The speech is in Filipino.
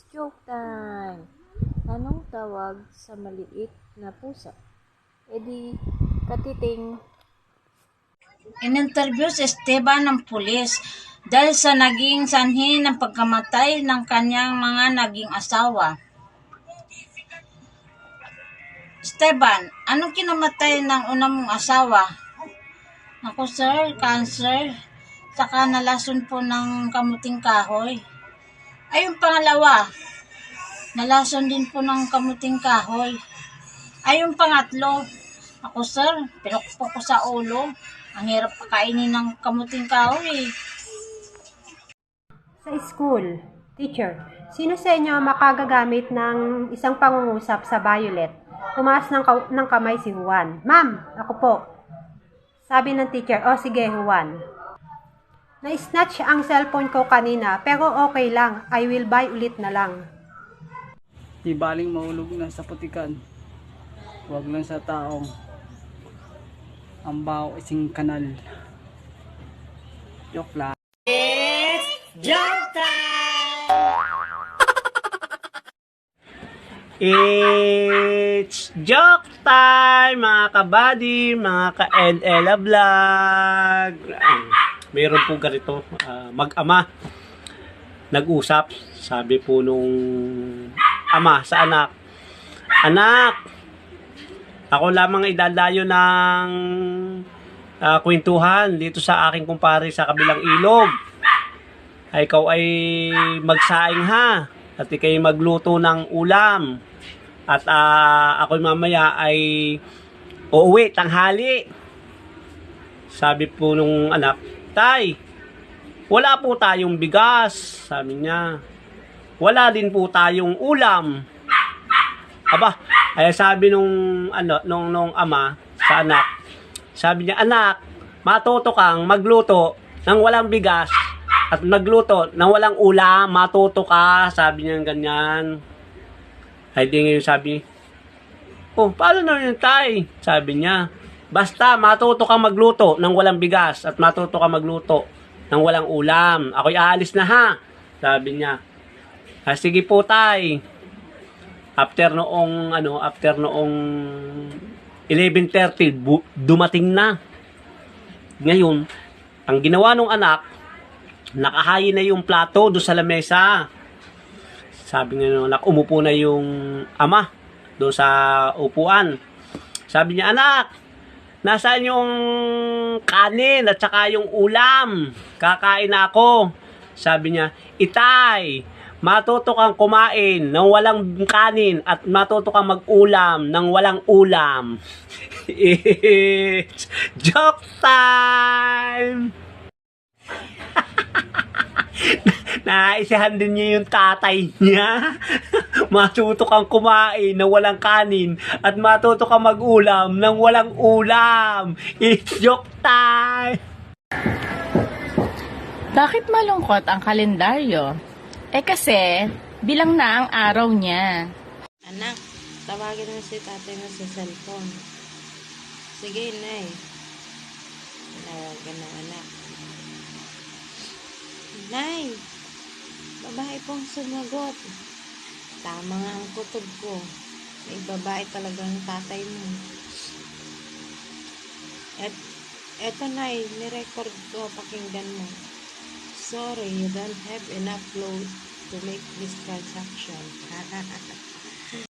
It's joke time! Anong tawag sa maliit na pusa? Edi, katiting. In-interview si Esteban ng pulis dahil sa naging sanhi ng pagkamatay ng kanyang mga naging asawa. Esteban, anong kinamatay ng unang mong asawa? Ako sir, cancer. Saka nalason po ng kamuting kahoy. Ay, yung pangalawa, nalason din po ng kamuting kahoy. Ay, yung pangatlo, ako sir, pinukpok ko sa ulo. Ang hirap pakainin ng kamuting kahoy. Sa school, teacher, sino sa inyo makagagamit ng isang pangungusap sa Violet? Tumaas ng kamay si Juan. Ma'am, ako po. Sabi ng teacher, oh sige Juan. Na-snatch ang cellphone ko kanina, pero okay lang. I will buy ulit na lang. Di baling mahulog na sa putikan. Huwag lang sa taong ang baho ising kanal. Joke lang. It's joke time mga kabady, mga ka-LL vlog. Meron po ganito, mag-ama nag-usap. Sabi po nung ama sa anak, anak, ako lamang idadayo ng kwentuhan dito sa aking kumpare sa kabilang ilog. Ay, ikaw ay magsaing ha, at ikay magluto ng ulam. At ako mamaya ay uuwi, tanghali. Sabi po nung anak, tay, wala po tayong bigas. Sabi niya, wala din po tayong ulam. Aba, ay sabi nung ama sa anak, sabi niya, anak, matuto kang magluto ng walang bigas at magluto ng walang ulam, matuto ka. Sabi niya ganyan. Ay di ngayon sabi, oh, paano na yun tay? Sabi niya, basta matuto kang magluto ng walang bigas at matuto kang magluto ng walang ulam. Ako'y aalis na ha. Sabi niya, sige po tay. After noong 11:30 dumating na. Ngayon, ang ginawa ng anak, nakahayin na yung plato do sa lamesa. Sabi nga ng anak, umupo na yung ama do sa upuan. Sabi niya, anak, nasaan yung kanin at saka yung ulam? Kakain na ako. Sabi niya, itay, matuto kang kumain ng walang kanin at matuto kang mag-ulam ng walang ulam. It's joke time! Naisihan din niya yung tatay niya. Matuto kang kumain ng walang kanin at matuto kang mag-ulam ng walang ulam. It's joke time! Bakit malungkot ang kalendaryo? Kasi, bilang na ang araw niya. Anak, tawagin mo si tatay mo sa cellphone. Sige, Nay. Tinawagan ng anak. Nay, babae pong sumagot. Tama nga ang kutob ko. May babae talagang tatay mo. Eto Nay, nirecord ko, pakinggan mo. Sorry, you don't have enough load to make this transaction.